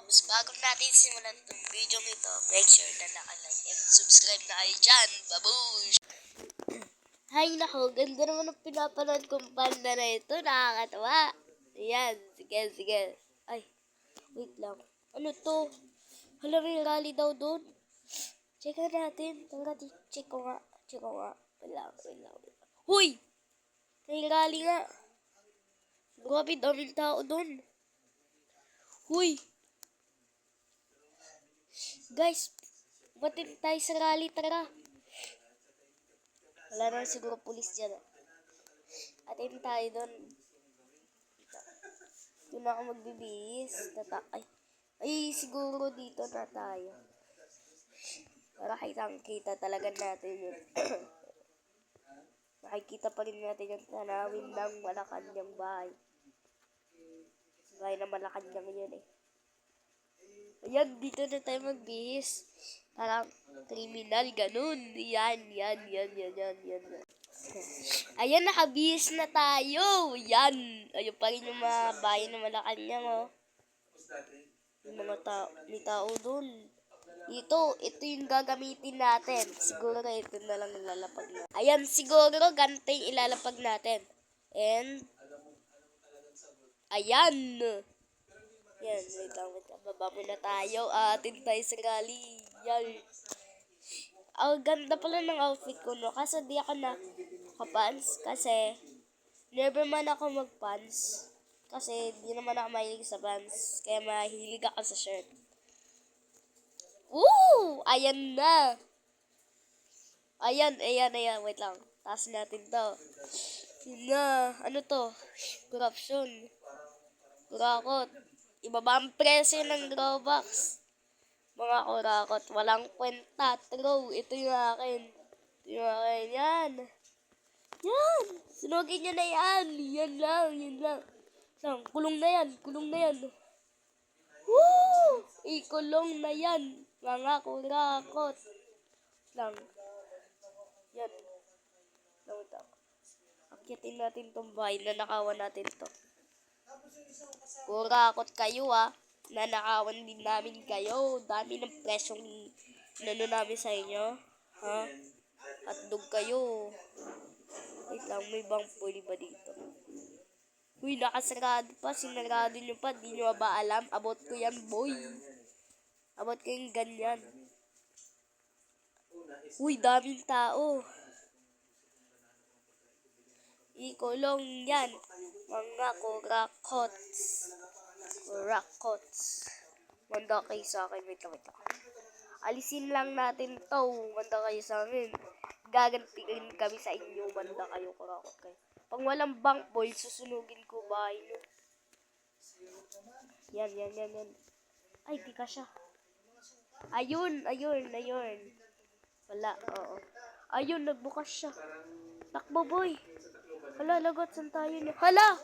Ops, bago natin simulan itong video nito, make sure na naka-like and subscribe na kayo dyan. Babush! Hay nako, ganda naman ang pinapanood kong panda na ito. Nakakatawa. Ayan, sige. Ay, wait lang. Ano to? Hala, may rally daw doon. Check natin. Check ko nga. Wait lang. Huy! May rally nga. Grabe, daming tao doon. Huy! Guys, batin tayo sa rally, tara. Wala na siguro pulis dyan. Atin tayo doon. Doon ako magbibihis. Ay, siguro dito na tayo. Para kita talaga natin yun. Makikita pa rin natin yung tanawin ng Malacanang bahay. Bahay na Malacanang yun eh. Ayan, dito na tayo magbihis. Parang kriminal, ganun. Yan. Ayan, nakabihis na tayo. Yan. Ayun pa rin yung mga bayan na Malacanang, oh. Yung mga may tao dun. Ito yung gagamitin natin. Siguro ito na lang ilalapag natin. Ayan, siguro ganito yung ilalapag natin. And, ayan. Yan, wait lang. Baba muna tayo. Atin tayo sa rally. Yan. Ang ganda pala ng outfit ko, no? Kasi di ako nakapants. Kasi, never man ako magpants. Kasi, di naman ako mahilig sa pants. Kaya mahilig ako sa shirt. Woo! Ayan na. Ayan. Wait lang. Taas natin to. Yun na. Ano to? Corruption. Kurakot. Ibaba ang presyo ng Robux. Mga kurakot. Walang kwenta. True. Ito yung akin. Yan. Sunugin nyo na yan. Yan lang. Kulong na yan. Woo! Ikulong na yan. Mga kurakot. Lang. Yan. Akitin natin tong bahay. Nanakawan natin to. Kurakot kayo nanakawan din namin kayo. Dami ng presyong nano namin sa inyo. Ha? Hotdog kayo. Wait lang, may bang pwede ba dito? Uy, nakasarado pa. Sinarado nyo pa. Di nyo ba alam? Abot ko yan, boy. Abot ko yung ganyan. Uy, daming tao. Ikulong yan. Mga kurakots. Manda kayo sa akin. Wait lang. Alisin lang natin to. Manda kayo sa amin. Gagantiin kami sa inyo. Manda kayo, kurakot kayo. Pag walang bank boy, susunugin ko bahay nyo. Yan. Ay, di ka siya. Ayun. Wala, oo. Ayun, nagbukas siya. Takbo, boy. Hala, lagot, saan tayo niya? Hala!